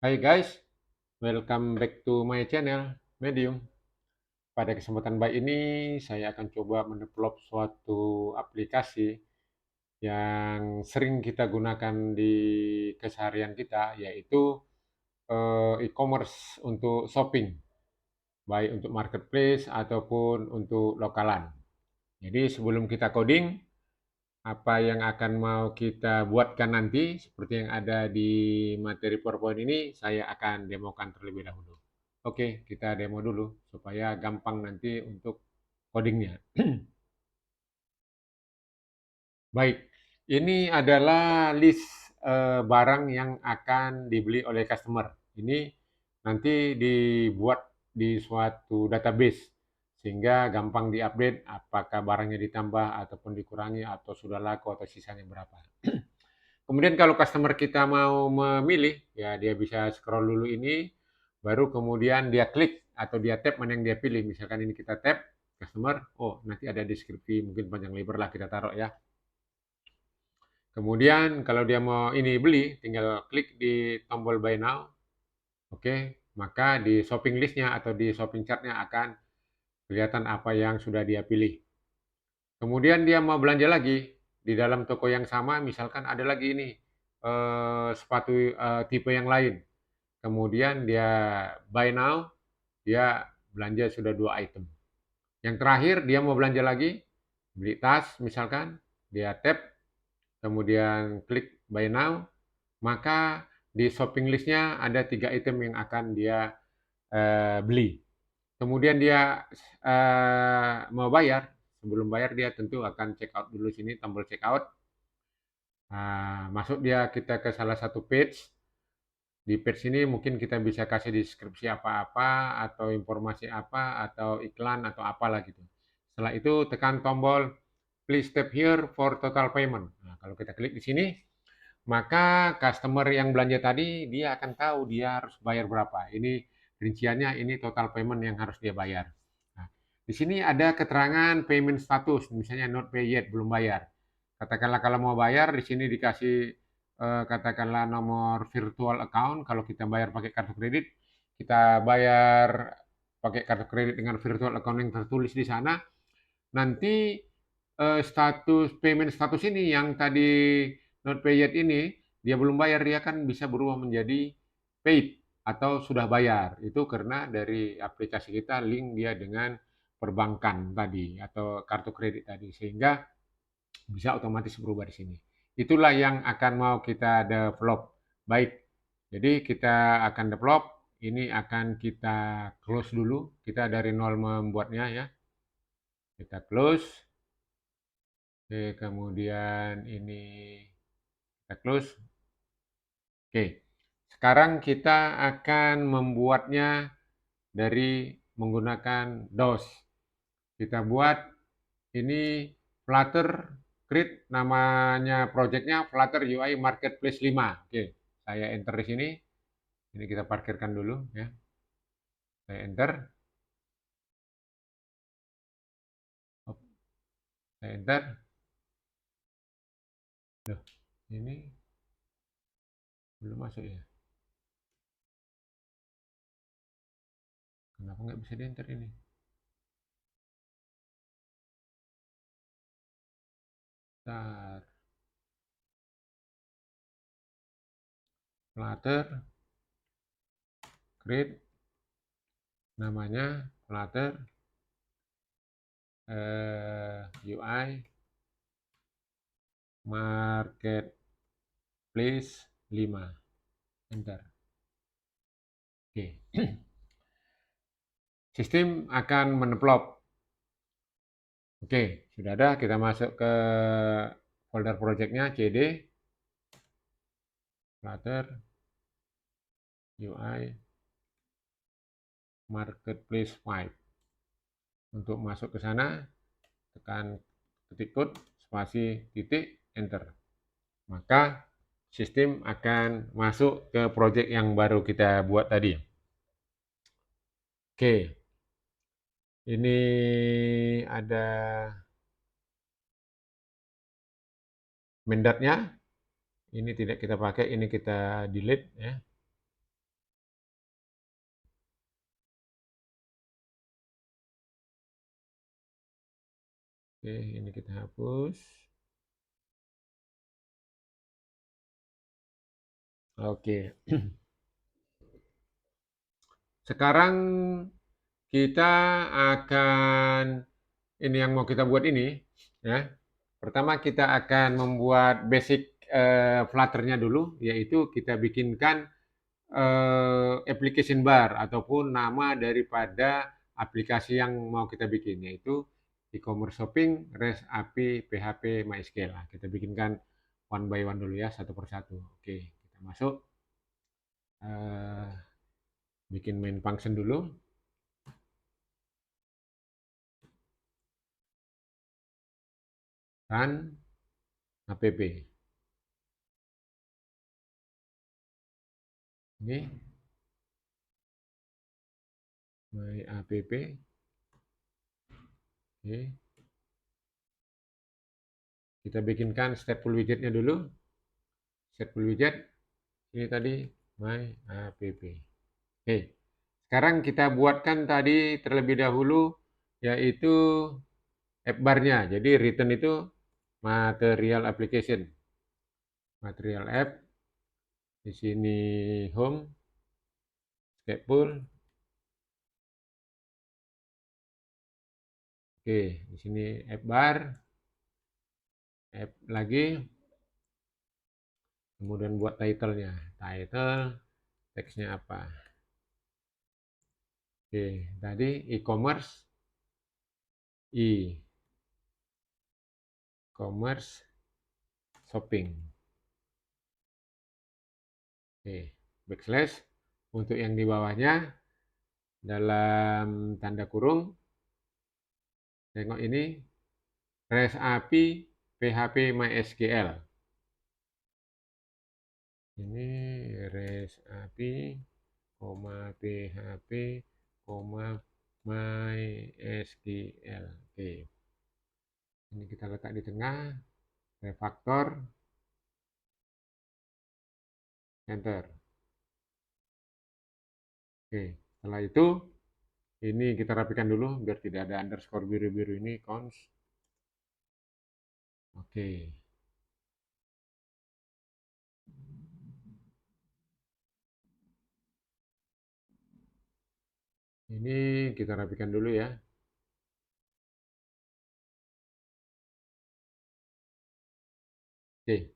Hai guys, welcome back to my channel, Medium. Pada kesempatan baik ini, saya akan coba mendevelop suatu aplikasi yang sering kita gunakan di keseharian kita, yaitu e-commerce untuk shopping, baik untuk marketplace ataupun untuk lokalan. Jadi sebelum kita coding, apa yang akan mau kita buatkan nanti, seperti yang ada di materi PowerPoint ini, saya akan demokan terlebih dahulu. Oke, kita demo dulu supaya gampang nanti untuk codingnya. Baik, ini adalah list barang yang akan dibeli oleh customer. Ini nanti dibuat di suatu database sehingga gampang diupdate apakah barangnya ditambah ataupun dikurangi atau sudah laku atau sisanya berapa. Kemudian kalau customer kita mau memilih, ya dia bisa scroll dulu ini, baru kemudian dia klik atau dia tap mana yang dia pilih. Misalkan ini kita tap customer, oh nanti ada deskripsi mungkin panjang lebar lah kita taruh ya. Kemudian kalau dia mau ini beli, tinggal klik di tombol buy now. Oke, maka di shopping listnya atau di shopping chartnya akan kelihatan apa yang sudah dia pilih. Kemudian dia mau belanja lagi di dalam toko yang sama, misalkan ada lagi ini sepatu tipe yang lain. Kemudian dia buy now, dia belanja sudah 2 item. Yang terakhir dia mau belanja lagi, beli tas misalkan, dia tap, kemudian klik buy now, maka di shopping listnya ada 3 item yang akan dia beli. Kemudian dia mau bayar, sebelum bayar dia tentu akan check out dulu sini, tombol check out. Nah, masuk dia kita ke salah satu page. Di page ini mungkin kita bisa kasih deskripsi apa-apa atau informasi apa atau iklan atau apalah gitu. Setelah itu tekan tombol please tap here for total payment. Nah, kalau kita klik di sini, maka customer yang belanja tadi dia akan tahu dia harus bayar berapa. Ini rinciannya, ini total payment yang harus dia bayar. Nah, di sini ada keterangan payment status, misalnya not pay yet, belum bayar. Katakanlah kalau mau bayar, di sini dikasih katakanlah nomor virtual account. Kalau kita bayar pakai kartu kredit, kita bayar pakai kartu kredit dengan virtual account yang tertulis di sana. Nanti status payment status ini yang tadi not pay yet ini, dia belum bayar, dia kan bisa berubah menjadi paid atau sudah bayar. Itu karena dari aplikasi kita link dia dengan perbankan tadi atau kartu kredit tadi, sehingga bisa otomatis berubah di sini. Itulah yang akan mau kita develop. Baik, jadi kita akan develop, ini akan kita close dulu, kita dari nol membuatnya ya. Kita close, oke, kemudian ini kita close. Oke, sekarang kita akan membuatnya dari menggunakan DOS. Kita buat ini Flutter Create, namanya projectnya Flutter UI Marketplace 5. Oke, saya enter di sini. Ini kita parkirkan dulu ya. Saya enter. Saya enter. Loh, ini belum masuk ya. Kenapa nggak bisa di enter ini? Bentar. Flutter Create, namanya Flutter UI Marketplace 5. Enter. Oke. Sistem akan mendevelop. Oke, sudah ada. Kita masuk ke folder projectnya CD Flutter UI Marketplace 5. Untuk masuk ke sana, tekan ketik code spasi titik enter. Maka sistem akan masuk ke project yang baru kita buat tadi. Oke, ini ada mendatnya. Ini tidak kita pakai, ini kita delete ya. Oke, ini kita hapus. Oke. Sekarang kita akan ini yang mau kita buat ini, ya. Pertama kita akan membuat basic Flutter-nya dulu, yaitu kita bikinkan application bar ataupun nama daripada aplikasi yang mau kita bikin, yaitu e-commerce shopping, REST API, PHP, MySQL. Nah, kita bikinkan one by one dulu ya, satu persatu. Oke, kita masuk, eh, bikin main function dulu, run app. Ini my app. Oke, kita bikinkan stateful widgetnya dulu. Stateful widget ini tadi my app. Oke, sekarang kita buatkan tadi terlebih dahulu yaitu app bar-nya. Jadi return itu material application. Material app, di sini home, stateful. Oke, di sini app bar, app lagi, kemudian buat title-nya. Title, teksnya apa? Oke, tadi e-commerce, e-commerce shopping. Oke, backslash. Untuk yang di bawahnya, dalam tanda kurung, tengok ini, REST API PHP MySQL. Ini REST API, PHP, MySQL. Oke. Ini kita letak di tengah, refactor, enter. Oke, setelah itu ini kita rapikan dulu biar tidak ada underscore biru-biru ini, cons. Oke. Ini kita rapikan dulu ya. Oke.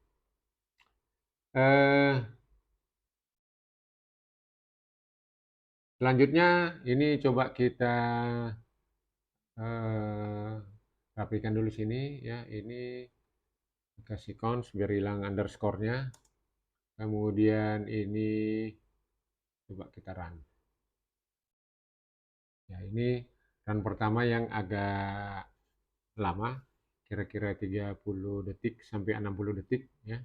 Selanjutnya ini coba kita rapikan dulu sini ya. Ini kasih cons biar hilang underscore-nya. Kemudian ini coba kita run. Ya, ini run pertama yang agak lama, kira-kira 30 detik sampai 60 detik ya.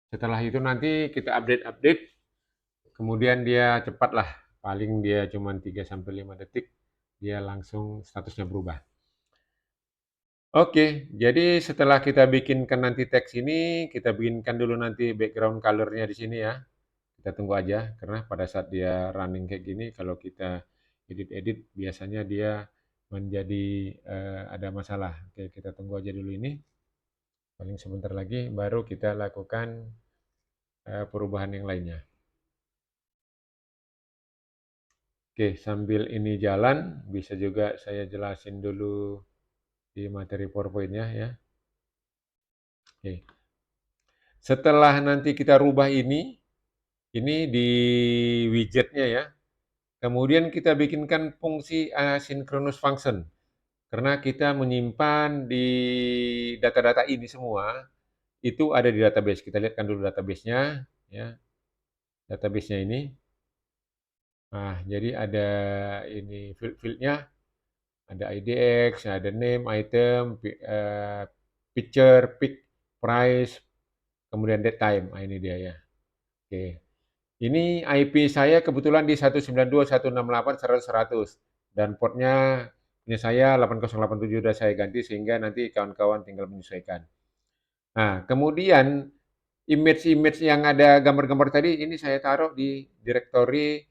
Setelah itu nanti kita update, kemudian dia cepat lah, paling dia cuma 3 sampai 5 detik, dia langsung statusnya berubah. Oke, jadi setelah kita bikinkan nanti teks ini, kita bikinkan dulu nanti background color-nya di sini ya. Kita tunggu aja, karena pada saat dia running kayak gini, kalau kita edit-edit, biasanya dia menjadi ada masalah. Oke, kita tunggu aja dulu ini. Paling sebentar lagi, baru kita lakukan perubahan yang lainnya. Oke, sambil ini jalan, bisa juga saya jelasin dulu di materi PowerPoint-nya ya. Oke. Setelah nanti kita rubah ini di widgetnya ya. Kemudian kita bikinkan fungsi asynchronous function. Karena kita menyimpan di data-data ini semua, itu ada di database. Kita lihatkan dulu database-nya ya. Database-nya ini. Nah, jadi ada ini field-nya, ada IDX, ada name, item, picture, pick, price, kemudian date time. Nah, ini dia ya. Oke. Ini IP saya kebetulan di 192.168.100 dan portnya punya saya 8087 sudah saya ganti sehingga nanti kawan-kawan tinggal menyesuaikan. Nah, kemudian image-image yang ada gambar-gambar tadi ini saya taruh di directory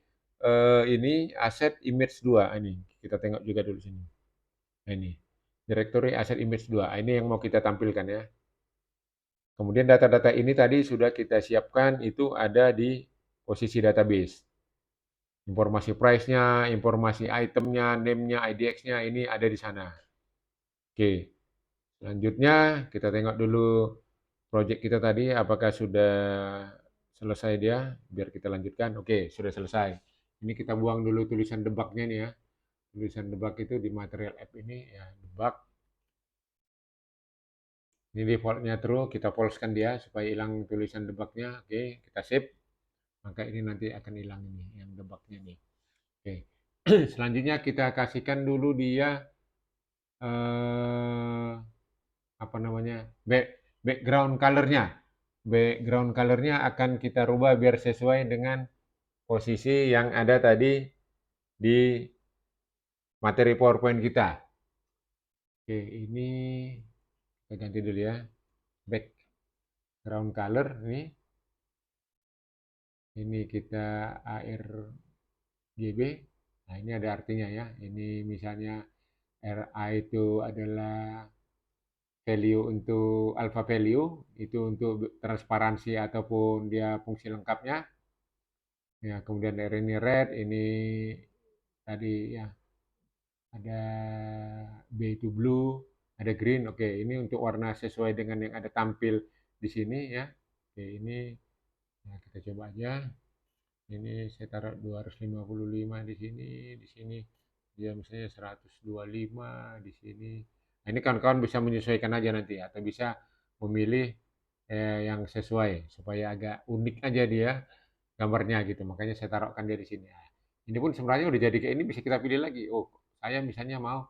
ini aset image 2 ini. Kita tengok juga dulu sini. Nah, ini. Directory Asset Image 2. Ini yang mau kita tampilkan ya. Kemudian data-data ini tadi sudah kita siapkan, itu ada di posisi database. Informasi price-nya, informasi itemnya, name-nya, IDX-nya, ini ada di sana. Oke, selanjutnya kita tengok dulu project kita tadi, apakah sudah selesai dia, biar kita lanjutkan. Oke, sudah selesai. Ini kita buang dulu tulisan debug-nya nih ya. Tulisan debug itu di material app ini, ya debug. Ini defaultnya true, kita false-kan dia supaya hilang tulisan debug-nya. Oke, kita save. Maka ini nanti akan hilang ini, yang debug-nya nih. Oke, selanjutnya kita kasihkan dulu dia eh, apa namanya, background color-nya. Background color-nya akan kita rubah biar sesuai dengan posisi yang ada tadi di materi PowerPoint kita. Oke, ini kita ganti dulu ya. Background color ini kita ARGB. Nah, ini ada artinya ya. Ini misalnya RA itu adalah value untuk alpha value, itu untuk transparansi ataupun dia fungsi lengkapnya. Ya, kemudian ini red, ini tadi ya ada B itu blue, ada green. Oke, ini untuk warna sesuai dengan yang ada tampil di sini ya. Oke, ini nah kita coba aja. Ini saya taruh 255 di sini dia misalnya 125 di sini. Nah, ini kawan-kawan bisa menyesuaikan aja nanti atau bisa memilih yang sesuai supaya agak unik aja dia gambarnya gitu. Makanya saya taruhkan dia di sini. Nah, ini pun sebenarnya udah jadi kayak ini bisa kita pilih lagi. Oh, saya misalnya mau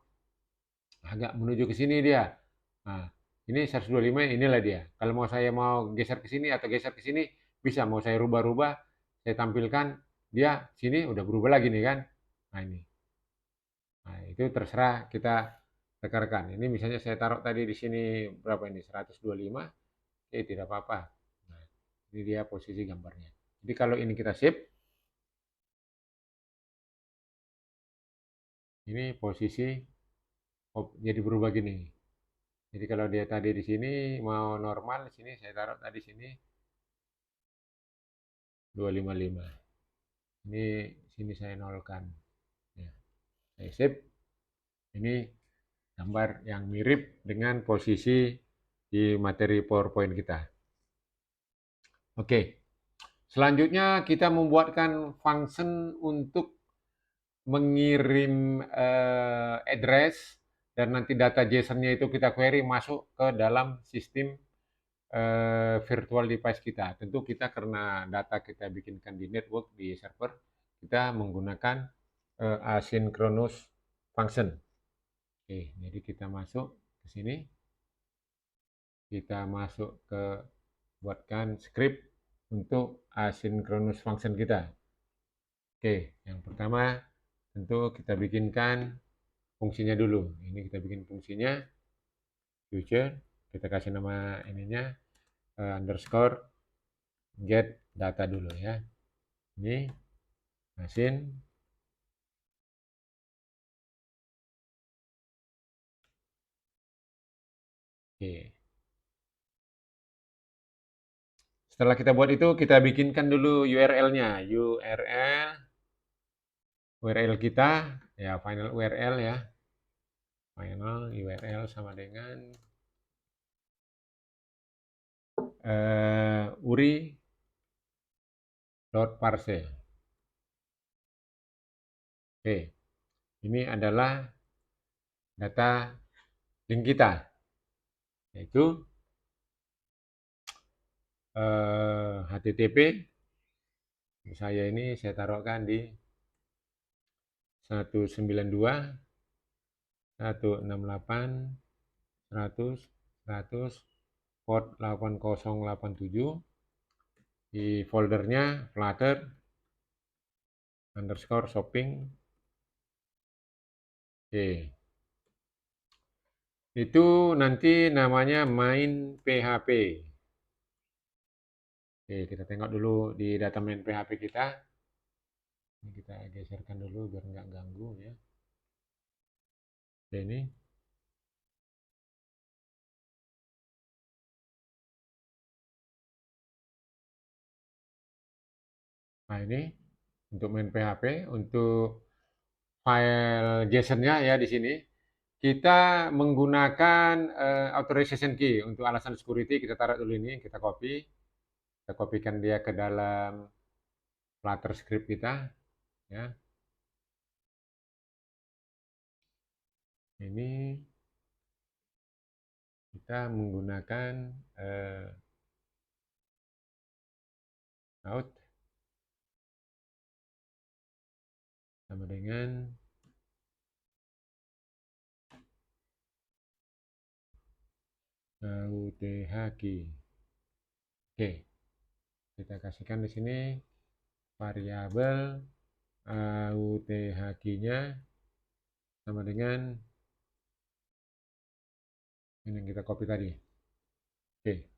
agak menuju ke sini dia. Nah, ini 125 inilah dia. Kalau mau saya mau geser ke sini atau geser ke sini bisa. Mau saya rubah-rubah, saya tampilkan dia sini udah berubah lagi nih kan. Nah, ini. Nah, itu terserah kita rekan-rekan. Ini misalnya saya taruh tadi di sini berapa ini? 125. Tidak apa-apa. Nah, ini dia posisi gambarnya. Jadi kalau ini kita save, ini posisi jadi berubah gini. Jadi kalau dia tadi di sini mau normal, di sini saya taruh tadi sini 255. Ini sini saya nolkan. Ya, saya save. Ini gambar yang mirip dengan posisi di materi PowerPoint kita. Oke, selanjutnya kita membuatkan function untuk mengirim address dan nanti data JSON-nya itu kita query masuk ke dalam sistem virtual device kita. Tentu kita karena data kita bikinkan di network, di server, kita menggunakan asynchronous function. Oke, jadi kita masuk ke sini, kita masuk ke buatkan script untuk asynchronous function kita. Oke, yang pertama tentu kita bikinkan fungsinya dulu. Ini kita bikin fungsinya future, kita kasih nama ininya underscore get data dulu ya. Ini mesin. Oke. Setelah kita buat itu, kita bikinkan dulu URL-nya. URL kita, ya final URL ya. Final URL sama dengan uri.parse. Oke, ini adalah data link kita, yaitu HTTP. Saya ini saya taruhkan di 192.168.100.100 port 8087 di foldernya Flutter underscore shopping. Oke, itu nanti namanya main PHP. Oke, kita tengok dulu di data main PHP kita. Ini kita geserkan dulu biar nggak ganggu ya. Oke, ini Nah, ini untuk main PHP, untuk file JSON-nya ya di sini. Kita menggunakan authorization key untuk alasan security. Kita taruh dulu ini, kita copy, kita kopikan dia ke dalam Flutter script kita, ya. Ini kita menggunakan out sama dengan UTH key. Oke, kita kasihkan di sini variabel UTH key-nya sama dengan ini yang kita copy tadi. Oke.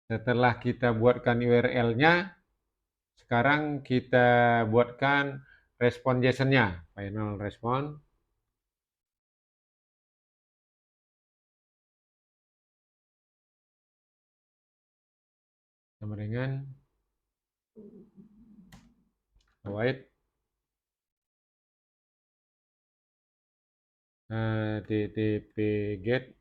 Setelah kita buatkan URL-nya, sekarang kita buatkan respon JSON-nya. Final respon. Sama dengan void http get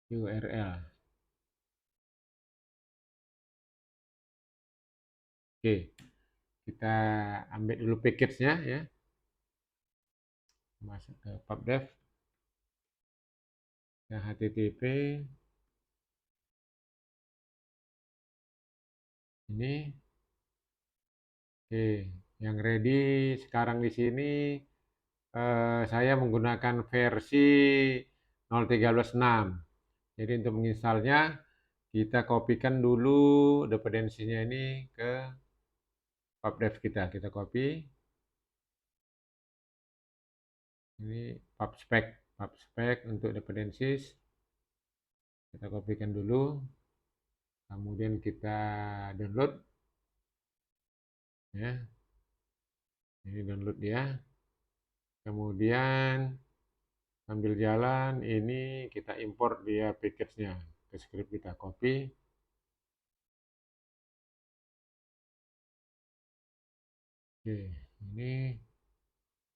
URL. Oke, kita ambil dulu package-nya ya. Masuk ke pubdev. Ya, http ini. Oke, yang ready sekarang di sini saya menggunakan versi 0.13.6. Jadi untuk menginstalnya kita kopikan dulu dependensinya ini ke pubdev kita. Kita copy. Ini pubspec untuk dependencies. Kita kopikan dulu. Kemudian kita download. Ya. Ini download dia. Kemudian sambil jalan ini kita import dia package-nya ke script kita, copy. Oke, ini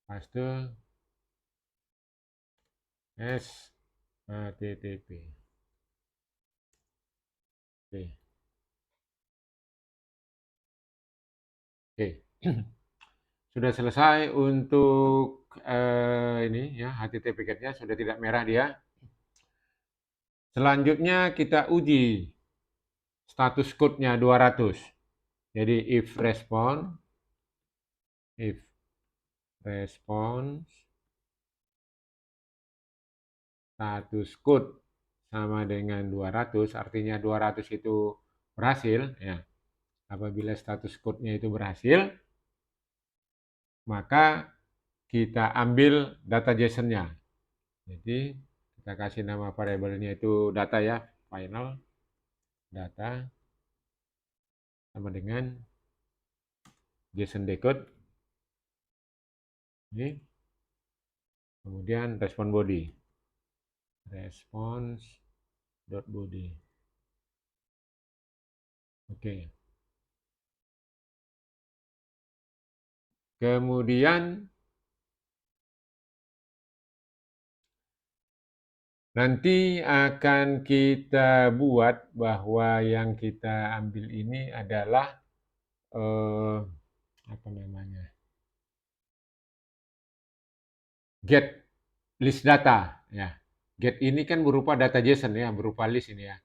paste http. Oke. Oke. Sudah selesai untuk ini ya, HTTP packetnya sudah tidak merah dia. Selanjutnya kita uji status code-nya 200. Jadi if response status code sama dengan 200, artinya 200 itu berhasil ya. Apabila status code-nya itu berhasil, maka kita ambil data JSON-nya. Jadi kita kasih nama variabelnya itu data ya, final data sama dengan JSON decode. Ini kemudian respon body. Response.body. Oke. Kemudian nanti akan kita buat bahwa yang kita ambil ini adalah apa namanya? Get list data ya. Get ini kan berupa data JSON ya, berupa list ini ya.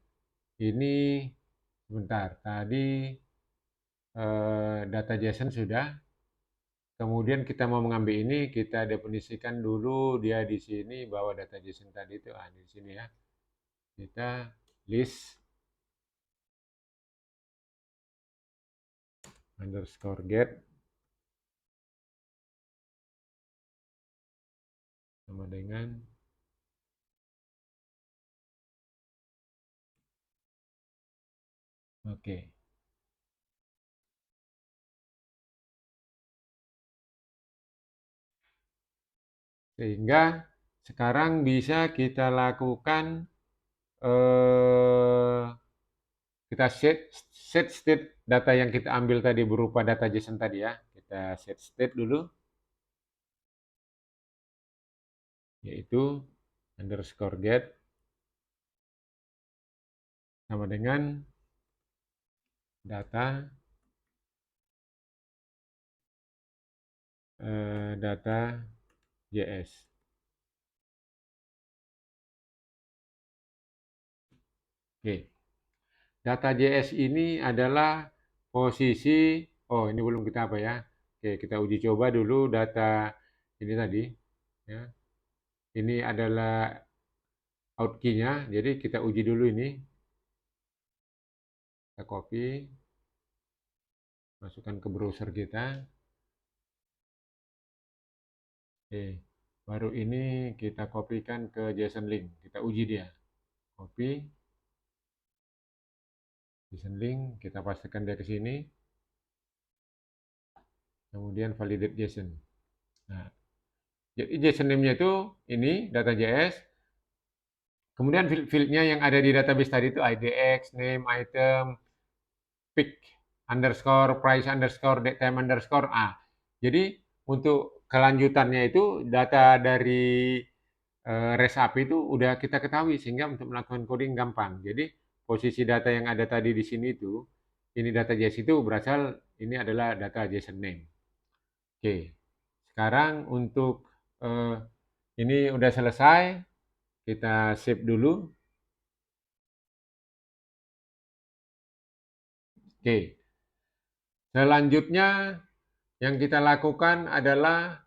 Ini sebentar, tadi data JSON sudah. Kemudian kita mau mengambil ini, kita definisikan dulu dia di sini bahwa data JSON tadi itu di sini ya. Kita list underscore get sama dengan oke. Sehingga sekarang bisa kita lakukan eh, kita set state data yang kita ambil tadi berupa data JSON tadi ya. Kita set state dulu, yaitu underscore get sama dengan data data JS. Oke, data JS ini adalah posisi, oh ini belum kita apa ya. Oke, kita uji coba dulu data ini tadi. Ya. Ini adalah out key-nya, jadi kita uji dulu ini. Kita copy, masukkan ke browser kita. Oke, baru ini kita kopikan ke JSON link. Kita uji dia. Copy, JSON link, kita pastikan dia ke sini. Kemudian validate JSON. Nah, jadi JSON name-nya itu ini data.js. Kemudian field-nya yang ada di database tadi itu IDX, name, item, pick underscore, price underscore, date time underscore. Jadi untuk kelanjutannya itu data dari REST API itu udah kita ketahui sehingga untuk melakukan coding gampang. Jadi posisi data yang ada tadi di sini itu, ini data JS itu berasal ini adalah data JSON name. Oke, sekarang untuk ini udah selesai, kita save dulu. Oke, selanjutnya yang kita lakukan adalah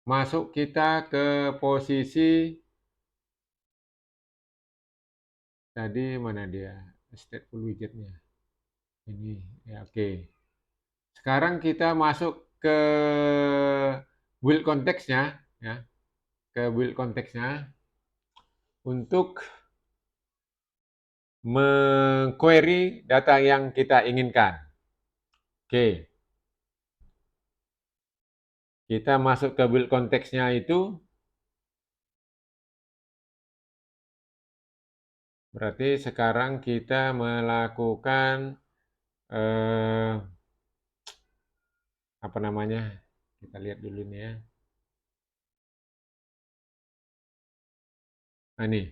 masuk kita ke posisi tadi mana dia stateful widgetnya ini ya oke. Sekarang kita masuk ke build konteksnya ya, ke build konteksnya untuk mengquery data yang kita inginkan. Oke, kita masuk ke build konteksnya itu berarti sekarang kita melakukan apa namanya? Kita lihat dulu nih ya. Nah ini,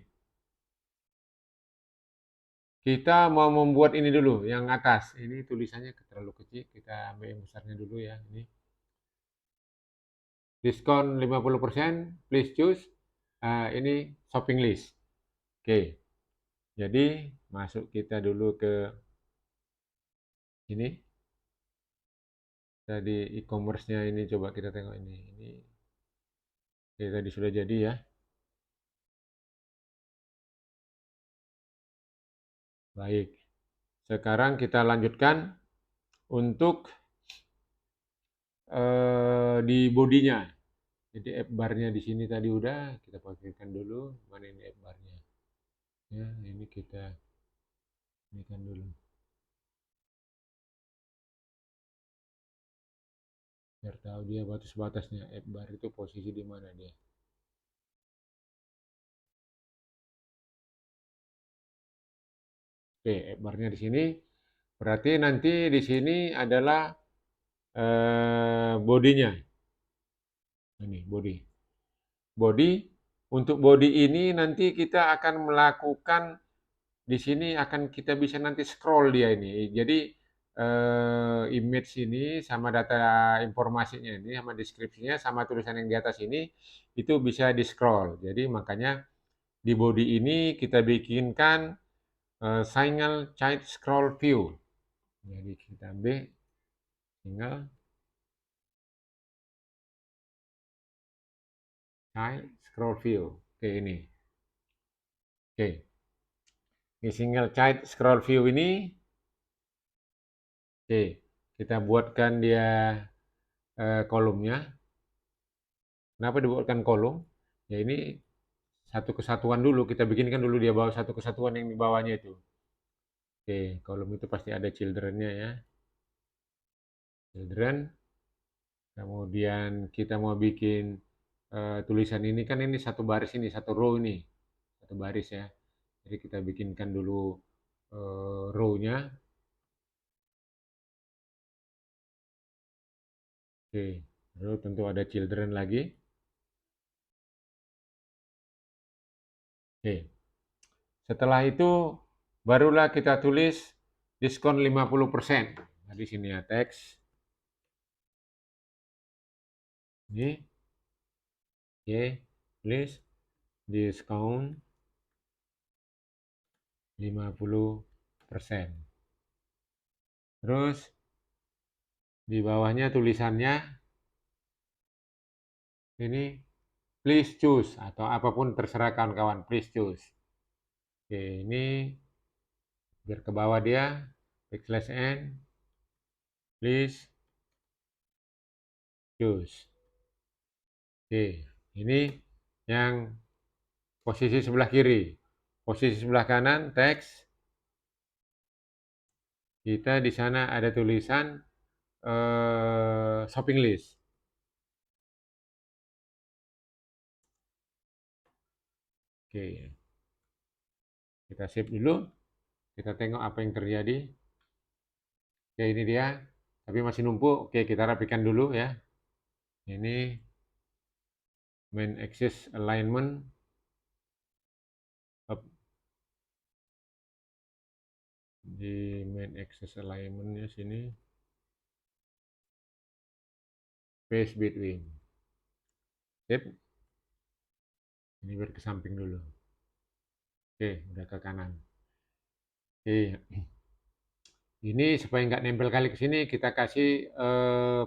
kita mau membuat ini dulu, yang atas. Ini tulisannya terlalu kecil, kita ambil yang besarnya dulu ya. Ini. Diskon 50%, please choose. Ini shopping list. Oke, jadi masuk kita dulu ke ini. Tadi e-commerce-nya ini coba kita tengok ini. Oke, tadi sudah jadi ya. Baik. Sekarang kita lanjutkan untuk di bodinya. Jadi app bar-nya di sini tadi udah kita pakaikan dulu. Mana ini app bar-nya? Ya, ini kita ini kan dulu. Biar tahu dia batas-batasnya app bar itu posisi di mana dia. Oke, app bar-nya di sini. Berarti nanti di sini adalah bodinya. Ini body. Body. Untuk body ini nanti kita akan melakukan di sini akan kita bisa nanti scroll dia ini. Jadi image ini sama data informasinya ini sama deskripsinya sama tulisan yang di atas ini itu bisa di scroll. Jadi makanya di body ini kita bikinkan single child scroll view. Jadi kita ambil single child scroll view. Oke ini. Oke. Di single child scroll view ini oke, kita buatkan dia kolomnya. Kenapa dibuatkan kolom? Ya ini satu kesatuan dulu, kita bikinkan dulu dia bawah satu kesatuan yang di bawahnya itu. Oke, kolom itu pasti ada children-nya ya. Children. Kemudian kita mau bikin tulisan ini kan ini satu baris ini, satu row ini, satu baris ya. Jadi kita bikinkan dulu row-nya. Oke, lalu tentu ada children lagi. Oke, setelah itu barulah kita tulis diskon 50%. Nah, di sini ya teks. Ini, oke, tulis diskon 50%. Terus di bawahnya tulisannya ini please choose atau apapun terserah kawan-kawan, please choose. Oke, ini biar ke bawah dia backslash n, please choose. Oke, ini yang posisi sebelah kiri. Posisi sebelah kanan teks. Kita di sana ada tulisan shopping list. Oke, kita save dulu. Kita tengok apa yang terjadi. Oke, ini dia. Tapi masih numpuk. Oke, kita rapikan dulu ya. Ini main axis alignment. Di main axis alignment-nya sini. Space between. Sip. Ini biar ke samping dulu. Oke, udah ke kanan. Oke. Ini supaya nggak nempel kali ke sini, kita kasih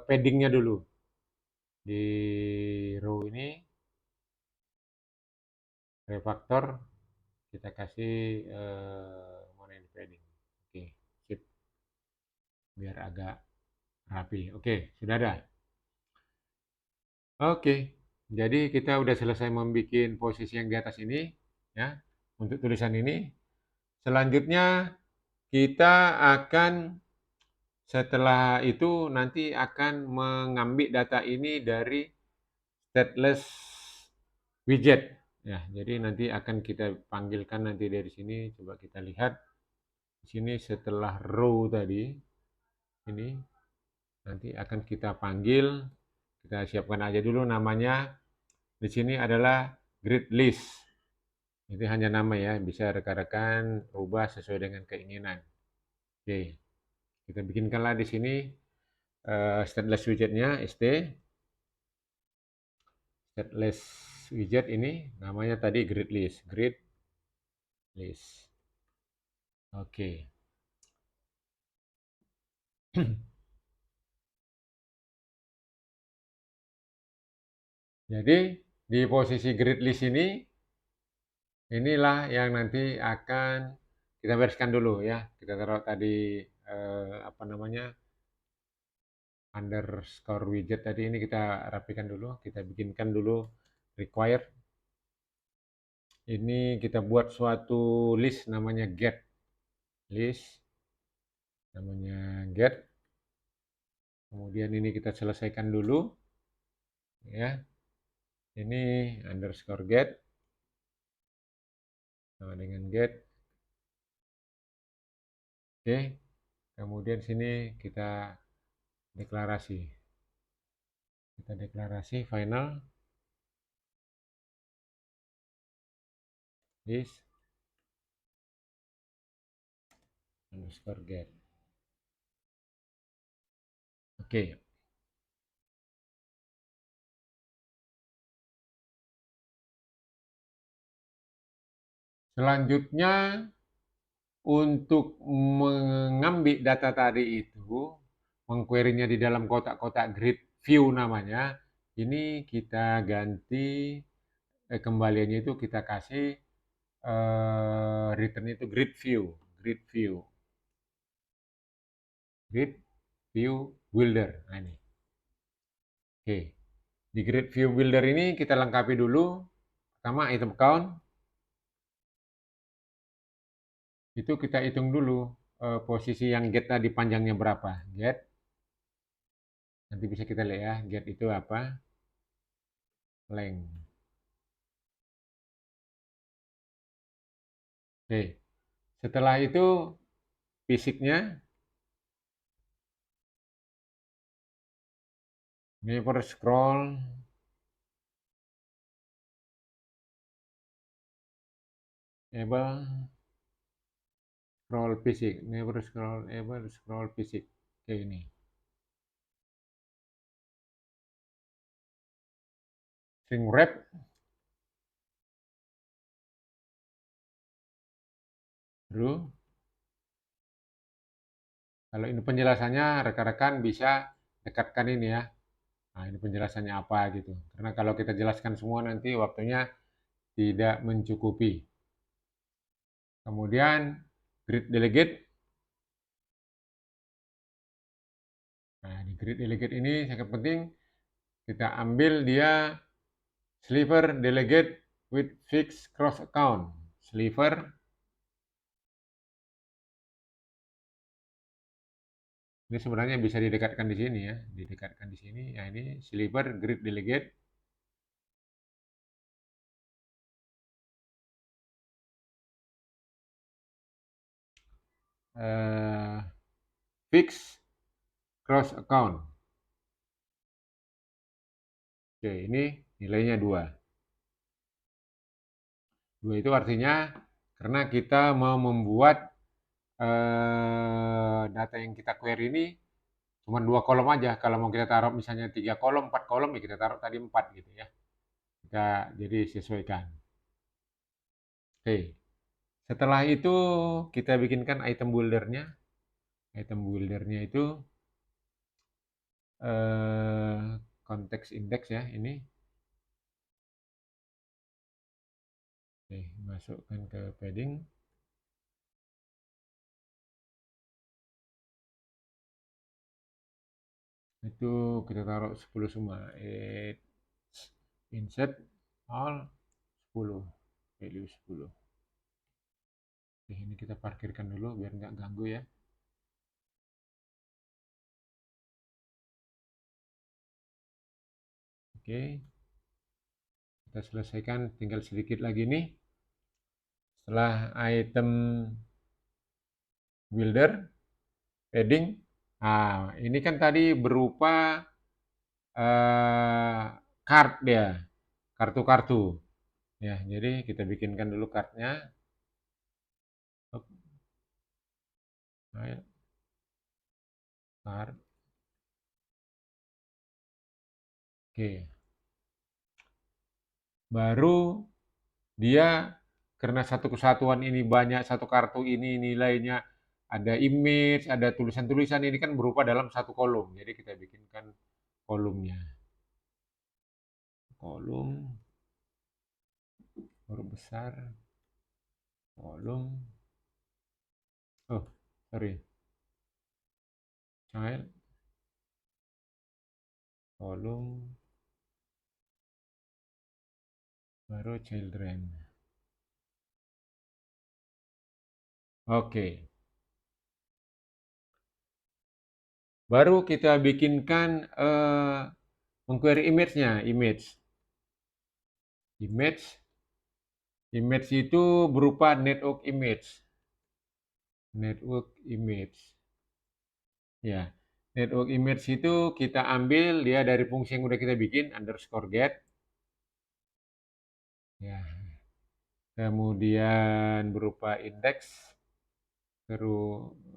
paddingnya dulu. Di row ini, refactor, kita kasih mana ini padding. Oke, sip. Biar agak rapi. Oke, sudah ada. Oke, jadi kita udah selesai membuat posisi yang di atas ini, ya, untuk tulisan ini. Selanjutnya kita akan setelah itu nanti akan mengambil data ini dari stateless widget. Ya, jadi nanti akan kita panggilkan nanti dari sini. Coba kita lihat di sini setelah row tadi ini nanti akan kita panggil. Kita siapkan aja dulu namanya. Di sini adalah grid list. Itu hanya nama ya, bisa rekan-rekan ubah sesuai dengan keinginan. Oke, kita bikinkanlah di sini stateless widgetnya st. Stateless widget ini namanya tadi grid list. Grid list. Oke. Jadi di posisi grid list ini inilah yang nanti akan kita bereskan dulu ya. Kita taruh tadi apa namanya underscore widget tadi ini kita rapikan dulu. Kita bikinkan dulu require. Ini kita buat suatu list namanya get list. Namanya get. Kemudian ini kita selesaikan dulu ya. Ini underscore get sama dengan get. Oke, kemudian sini kita deklarasi. Kita deklarasi final is underscore get. Oke. Selanjutnya untuk mengambil data tadi itu, mengquery-nya di dalam kotak-kotak grid view namanya, ini kita ganti kembaliannya itu kita kasih return itu grid view builder. Nah ini. Oke. Di grid view builder ini kita lengkapi dulu. Pertama item count. Itu kita hitung dulu posisi yang get tadi panjangnya berapa. Get Nanti bisa kita lihat ya, get itu apa? Length. Oke, setelah itu fisiknya, never scroll, able, scroll fisik, never scroll, able, scroll fisik. Oke ini. String wrap, true. Kalau ini penjelasannya, rekan-rekan bisa dekatkan ini ya. Nah, ini penjelasannya apa gitu. Karena kalau kita jelaskan semua nanti waktunya tidak mencukupi. Kemudian grid delegate. Nah, di grid delegate ini sangat penting kita ambil dia sliver delegate with fixed cross account. Sliver ini sebenarnya bisa didekatkan di sini ya, didekatkan di sini. Ya ini sliver grid delegate. Fixed cross account. Oke, ini nilainya 2. 2 itu artinya karena kita mau membuat data yang kita query ini cuma 2 kolom aja. Kalau mau kita taruh misalnya 3 kolom, 4 kolom, ya kita taruh tadi 4 gitu ya. Kita jadi sesuaikan. Oke. Setelah itu kita bikinkan item builder-nya. Item builder-nya itu konteks index ya ini. Oke, masukkan ke padding. Itu kita taruh 10 semua. Insert all 10. Value 10. Oke, ini kita parkirkan dulu biar nggak ganggu ya. Oke, kita selesaikan, tinggal sedikit lagi nih. Setelah item builder, padding, nah ini kan tadi berupa card dia, kartu-kartu. Ya, jadi kita bikinkan dulu cardnya. Card. Oke. Baru dia karena satu kesatuan ini banyak, satu kartu ini nilainya ada image, ada tulisan-tulisan, ini kan berupa dalam satu kolom. Jadi kita bikinkan kolomnya. Kolom, huruf besar, kolom. Oh, sorry. Child, kolom, baru children. Oke. Baru kita bikinkan mengquery image-nya, image. Image itu berupa network image. Network image. Ya, network image itu kita ambil dia dari fungsi yang udah kita bikin, underscore get. Ya, kemudian berupa index.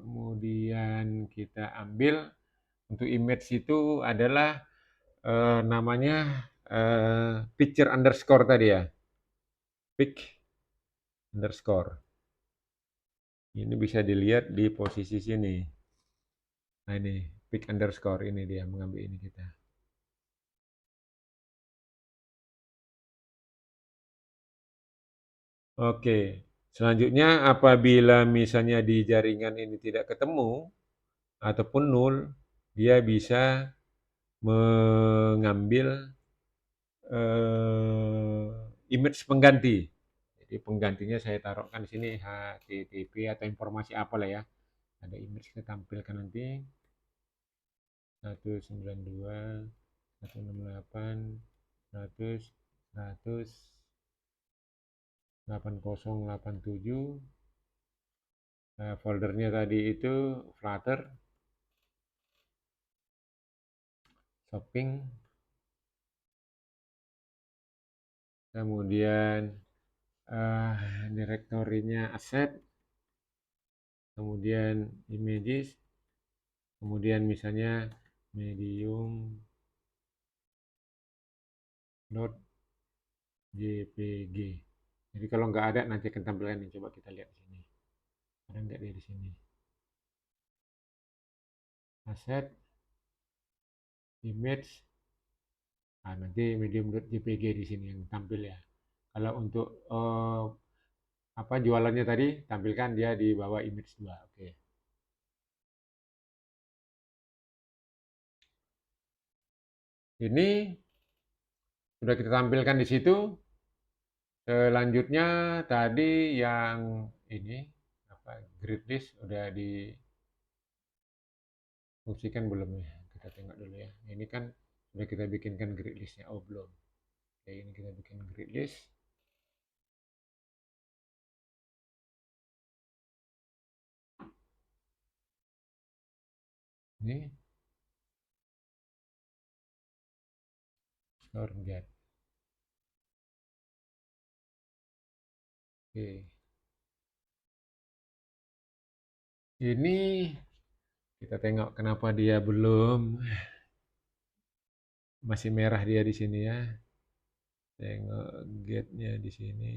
Kemudian kita ambil untuk image itu adalah namanya picture underscore tadi ya. Pic underscore. Ini bisa dilihat di posisi sini. Nah ini, pic underscore ini dia mengambil ini kita. Oke, selanjutnya apabila misalnya di jaringan ini tidak ketemu ataupun nol, dia bisa mengambil image pengganti. Jadi penggantinya saya taruhkan di sini HTTP atau informasi apalah ya. Ada image kita tampilkan nanti. 192, 168, 100, 100, 8087. Foldernya tadi itu Flutter, shopping, kemudian direktorinya asset, kemudian images, kemudian misalnya medium.jpg. Jadi kalau nggak ada nanti akan tampilkan ini. Coba kita lihat di sini. Ada nggak dia di sini? Asset, image, nanti medium.jpg di sini yang tampil ya. Kalau untuk jualannya tadi tampilkan dia di bawah image 2. Oke. Ini sudah kita tampilkan di situ. Selanjutnya tadi yang ini grid list udah difungsikan belum ya? Kita tengok dulu ya. Ini kan sudah kita bikinkan grid listnya. Oh belum. Oke, ini kita bikin grid list. Ini store get. Oke. Ini kita tengok kenapa dia belum, masih merah dia di sini ya. Tengok get-nya di sini.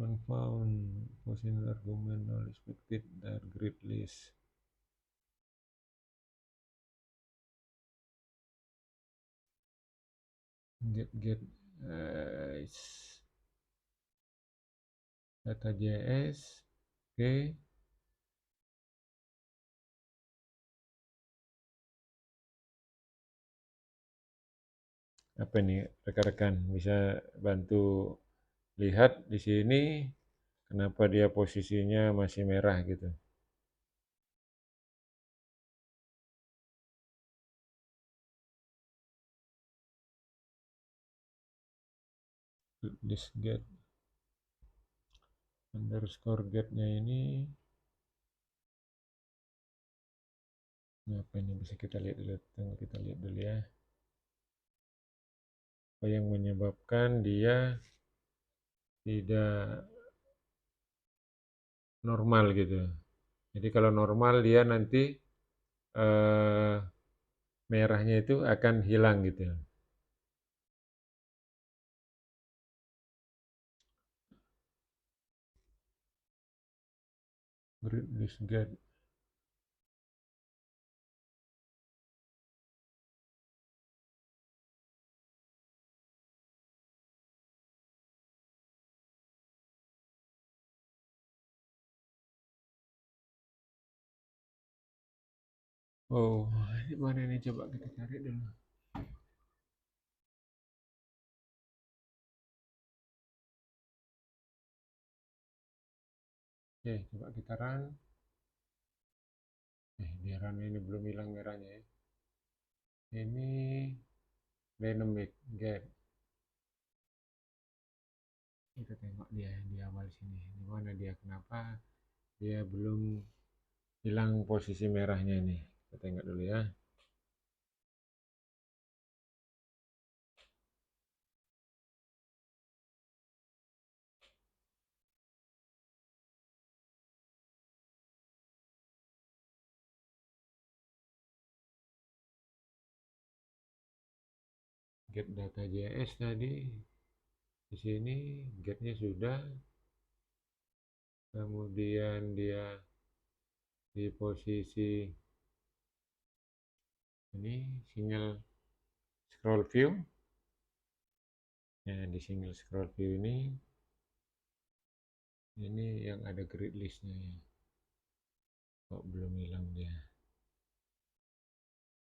Unfound position argument not expected that grid list. Get data.js. Oke. Apa ini rekan-rekan bisa bantu lihat di sini kenapa dia posisinya masih merah gitu. List get underscore get-nya ini apa ini bisa kita lihat dulu, kita lihat dulu ya. Apa yang menyebabkan dia tidak normal gitu. Jadi kalau normal dia nanti merahnya itu akan hilang gitu. Grid list get. Oh, di mana ini coba kita cari dulu. Oke, coba kita run. Dia run ini belum hilang merahnya ya. Ini dynamic get. Kita tengok dia di awal sini. Di mana dia? Kenapa dia belum hilang posisi merahnya ini? Kita tengok dulu ya. Get data.js tadi di sini getnya sudah, kemudian dia di posisi ini single scroll view ya, di single scroll view ini yang ada grid listnya ya, kok belum hilang dia.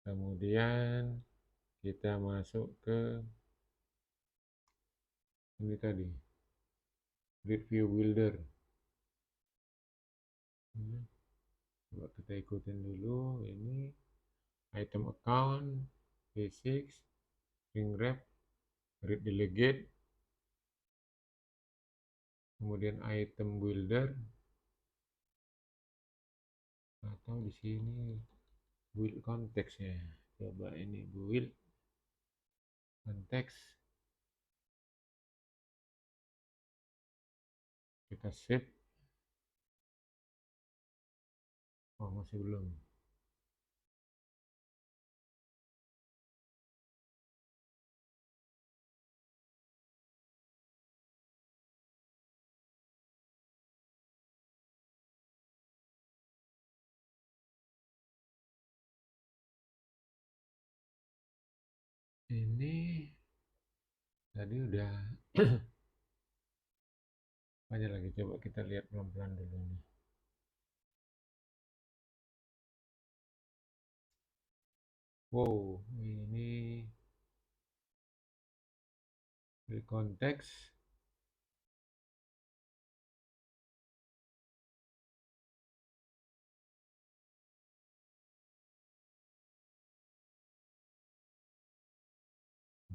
Kemudian kita masuk ke ini tadi, Grid View Builder. Coba kita ikutin dulu ini item account, basics, string wrap, grid delegate, kemudian item builder, atau di sini build context ya. Coba ini build context, kita save. Oh, masih belum. Ini tadi udah banyak lagi, coba kita lihat pelan-pelan dulu nih. Wow, ini di konteks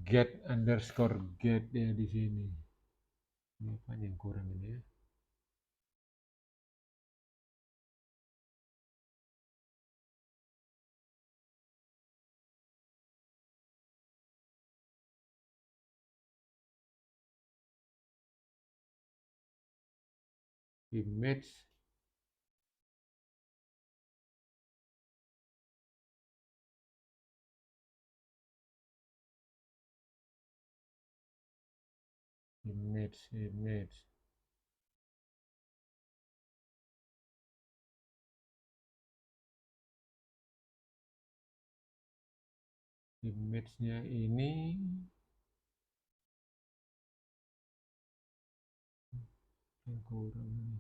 get underscore get ya di sini. Ini apa yang kurang ini ya? Image image image-nya ini yang kurang ini.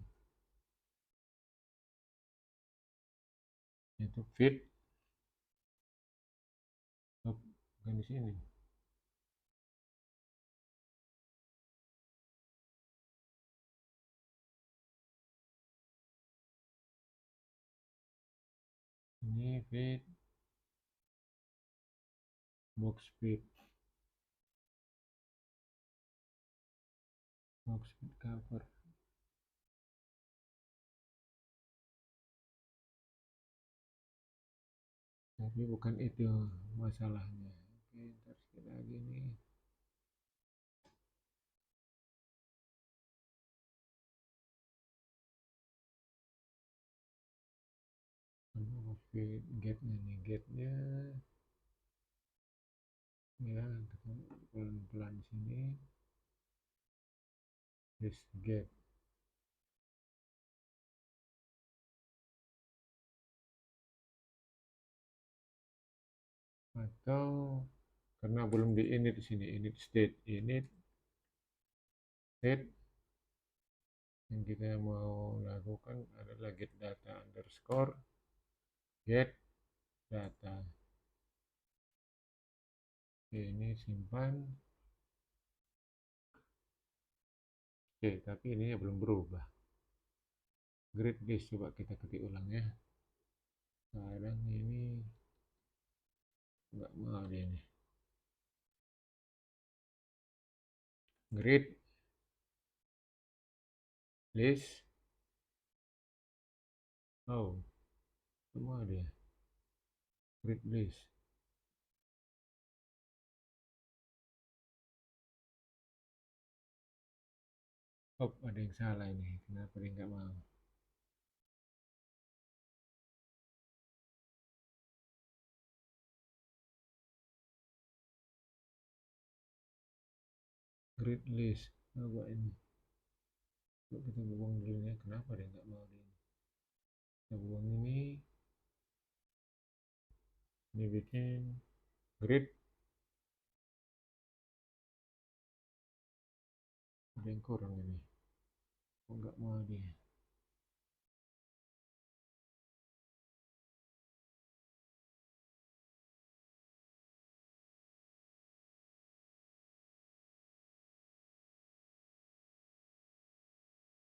Itu fit. Oh, bukan di sini. Ini fit box fit cover. Tapi bukan itu masalahnya. Oke, ntar sekali lagi nih. Fit getnya nih, getnya ya pelan-pelan sini. This get atau karena belum di init di sini, init state yang kita mau lakukan adalah get data underscore get data. Oke, ini simpan. Oke, tapi ini belum berubah. Grid list coba kita ketik ulang ya. Sekarang ini nggak mau dia nih. Grid list. Oh, semua dia. Grid list. Oh, ada yang salah ini. Kenapa dia nggak mau? Grid list. Coba ini. Coba kita buang dulu ya. Kenapa dia nggak mau dia? Kita buang ini. Ini bikin grid. Ada yang kurang ini. Kok nggak mau dia?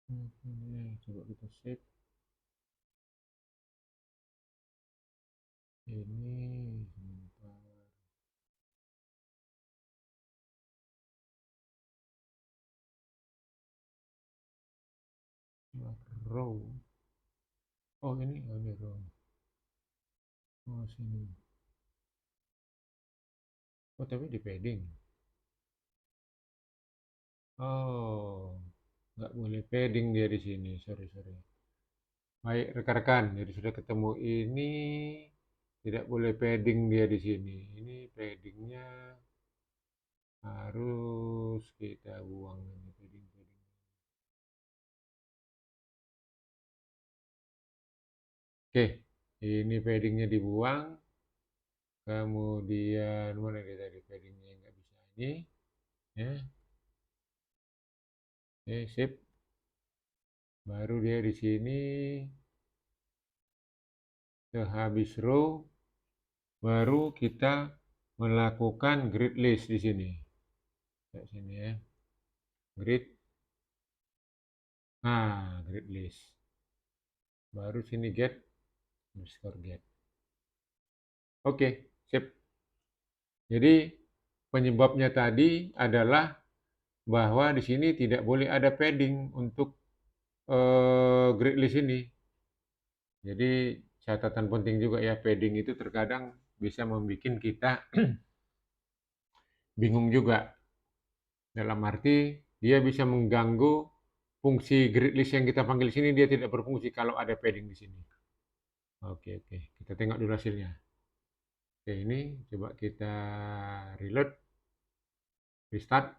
Ini coba kita save. Ini sebentar. Row. Oh ini row. Oh sini. Oh tapi di padding. Oh, nggak boleh padding dia di sini. Sorry, sorry. Baik rekan-rekan, jadi sudah ketemu ini tidak boleh padding dia di sini. Ini paddingnya harus kita buang ini padding-padding. Oke, ini paddingnya dibuang. Kemudian mana dia tadi paddingnya nggak bisa ini, ya. Oke, sip. Baru dia di sini sehabis row, baru kita melakukan grid list di sini. Kayak sini ya. Grid. Nah, grid list. Baru sini get underscore get. Oke, sip. Jadi penyebabnya tadi adalah bahwa di sini tidak boleh ada padding untuk grid list ini. Jadi catatan penting juga ya, padding itu terkadang bisa membuat kita bingung juga. Dalam arti dia bisa mengganggu fungsi grid list yang kita panggil sini, dia tidak berfungsi kalau ada padding di sini. Oke, oke. Kita tengok dulu hasilnya. Oke, ini coba kita reload, restart.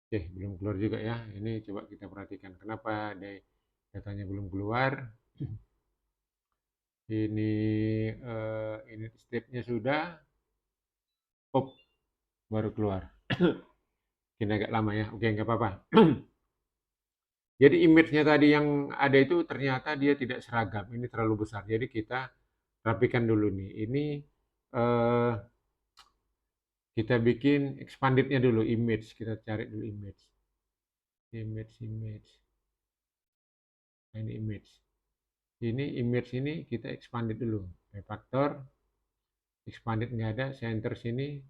Oke, belum keluar juga ya. Ini coba kita perhatikan kenapa datanya belum keluar. Ini state-nya sudah, pop, baru keluar. Ini agak lama ya. Oke, nggak apa-apa. Jadi image-nya tadi yang ada itu ternyata dia tidak seragam. Ini terlalu besar. Jadi kita rapikan dulu nih. Ini eh, kita bikin expanded-nya dulu, image. Kita cari dulu image. Image. Nah, ini image. Ini image ini kita expanded dulu. Refactor, expanded nggak ada, center sini,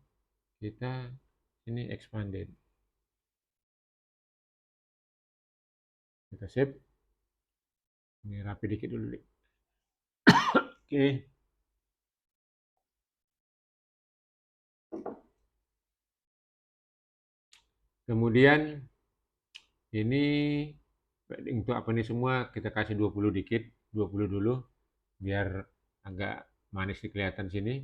kita ini expanded. Kita save. Ini rapi dikit dulu. Oke. Kemudian ini untuk apa nih semua kita kasih 20 dikit, 20 dulu biar agak manis kelihatan sini.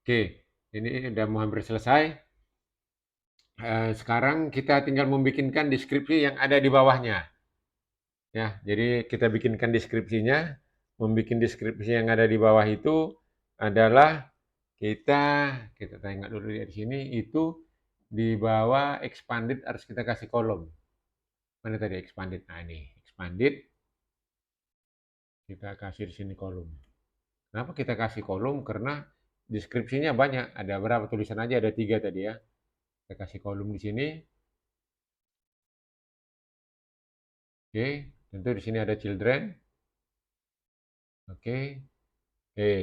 Oke, ini udah mau hampir selesai. Sekarang kita tinggal membikinkan deskripsi yang ada di bawahnya. Ya, jadi kita bikinkan deskripsinya. Membikin deskripsi yang ada di bawah itu adalah kita tengok dulu di sini itu di bawah expanded harus kita kasih kolom. Mana tadi expanded? Nah ini expanded kita kasih di sini kolom. Kenapa kita kasih kolom? Karena deskripsinya banyak. Ada berapa tulisan aja? Ada 3 tadi ya. Kita kasih kolom di sini. Oke, tentu di sini ada children. Oke, oke.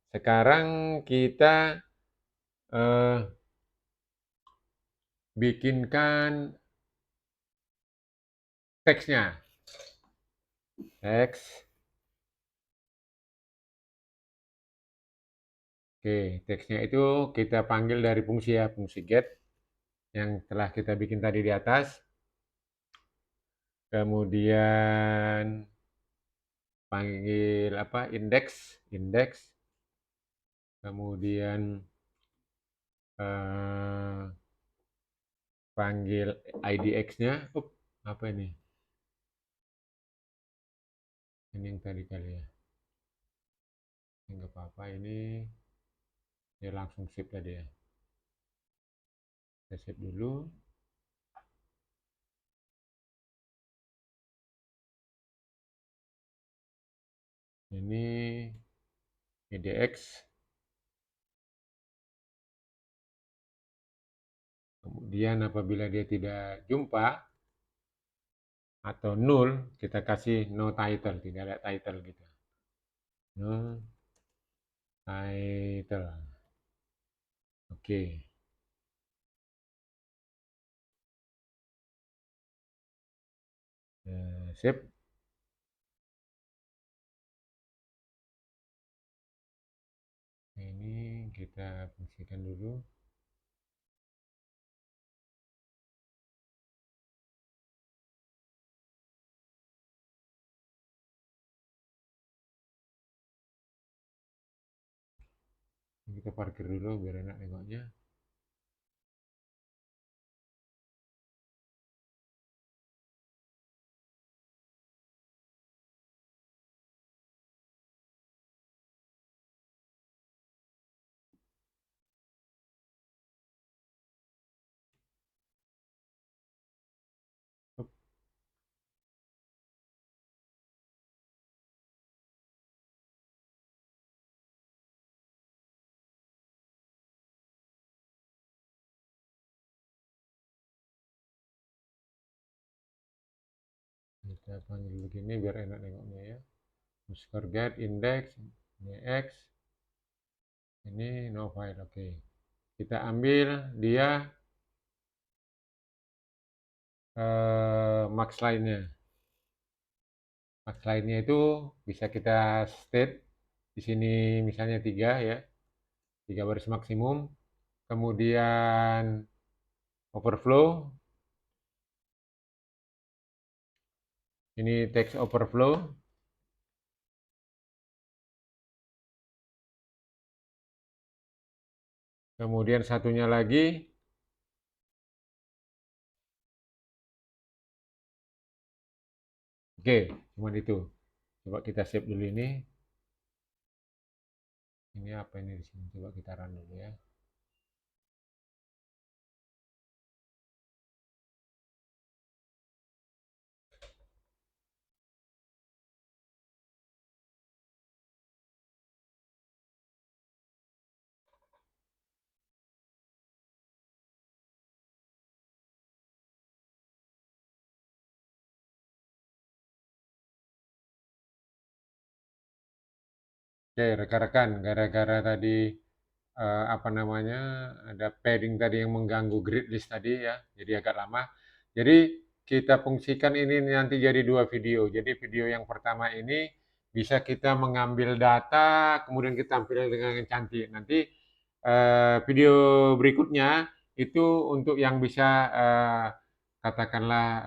Sekarang kita bikinkan teksnya. Teks. Oke, teksnya itu kita panggil dari fungsi ya, fungsi get yang telah kita bikin tadi di atas. Kemudian panggil apa? Index. Kemudian panggil IDX-nya. Apa ini? Ini yang tadi kali ya. Enggak apa-apa ini. Ya langsung save tadi ya. Kita save dulu. Ini IDX. Kemudian apabila dia tidak jumpa atau null, kita kasih no title, tidak ada title gitu. No title. Oke. Sip. Ini kita fungsikan dulu. Kita parkir dulu biar enak nengoknya. Kita panggil begini biar enak nengoknya ya. Score get index dx. Ini no file. Oke. Kita ambil dia max line-nya. Max line-nya itu bisa kita state di sini misalnya 3 ya. 3 baris maksimum. Kemudian overflow. Ini text overflow. Kemudian satunya lagi oke, cuma itu. Coba kita save dulu ini. Ini apa ini di sini? Coba kita run dulu ya. Oke, rekan-rekan, gara-gara tadi apa namanya ada padding tadi yang mengganggu grid list tadi ya, jadi agak lama. Jadi kita fungsikan ini nanti jadi 2 video. Jadi video yang pertama ini bisa kita mengambil data, kemudian kita tampilkan dengan cantik. Nanti video berikutnya itu untuk yang bisa katakanlah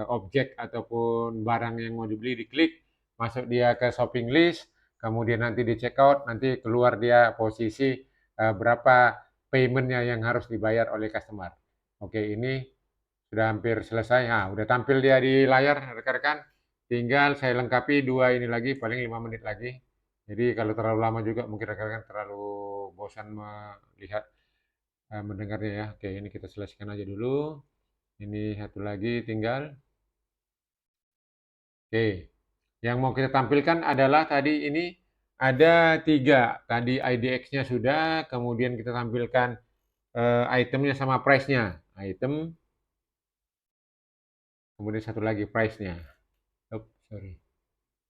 objek ataupun barang yang mau dibeli diklik, masuk dia ke shopping list, kemudian nanti di checkout, nanti keluar dia posisi berapa paymentnya yang harus dibayar oleh customer. Oke, ini sudah hampir selesai. Nah, udah tampil dia di layar, rekan-rekan. Tinggal saya lengkapi 2 ini lagi, paling 5 menit lagi. Jadi kalau terlalu lama juga mungkin rekan-rekan terlalu bosan melihat mendengarnya ya. Oke, ini kita selesaikan aja dulu. Ini satu lagi tinggal. Oke, yang mau kita tampilkan adalah tadi ini ada 3. Tadi IDX-nya sudah, kemudian kita tampilkan itemnya sama price-nya. Item, kemudian satu lagi price-nya. Oops, sorry.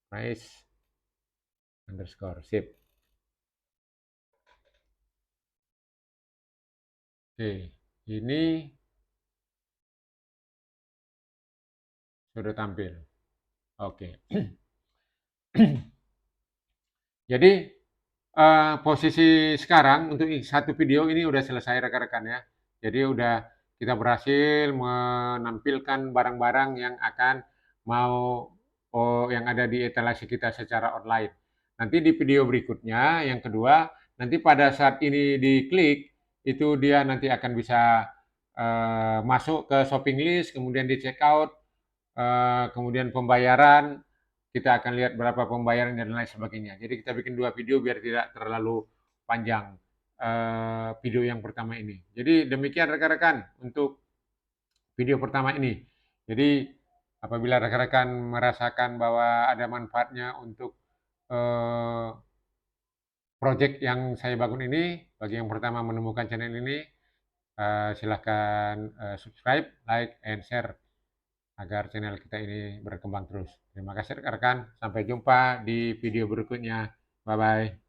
Price underscore sip. Oke, ini sudah tampil. Oke. Jadi posisi sekarang untuk satu video ini udah selesai rekan-rekan ya. Jadi udah kita berhasil menampilkan barang-barang yang akan mau yang ada di etalase kita secara online. Nanti di video berikutnya yang kedua, nanti pada saat ini diklik itu dia nanti akan bisa masuk ke shopping list, kemudian di checkout, kemudian pembayaran, kita akan lihat berapa pembayaran dan lain sebagainya. Jadi kita bikin 2 video biar tidak terlalu panjang video yang pertama ini. Jadi demikian rekan-rekan untuk video pertama ini. Jadi apabila rekan-rekan merasakan bahwa ada manfaatnya untuk eee, project yang saya bangun ini, bagi yang pertama menemukan channel ini, silahkan, subscribe, like, and share agar channel kita ini berkembang terus. Terima kasih rekan-rekan, sampai jumpa di video berikutnya. Bye-bye.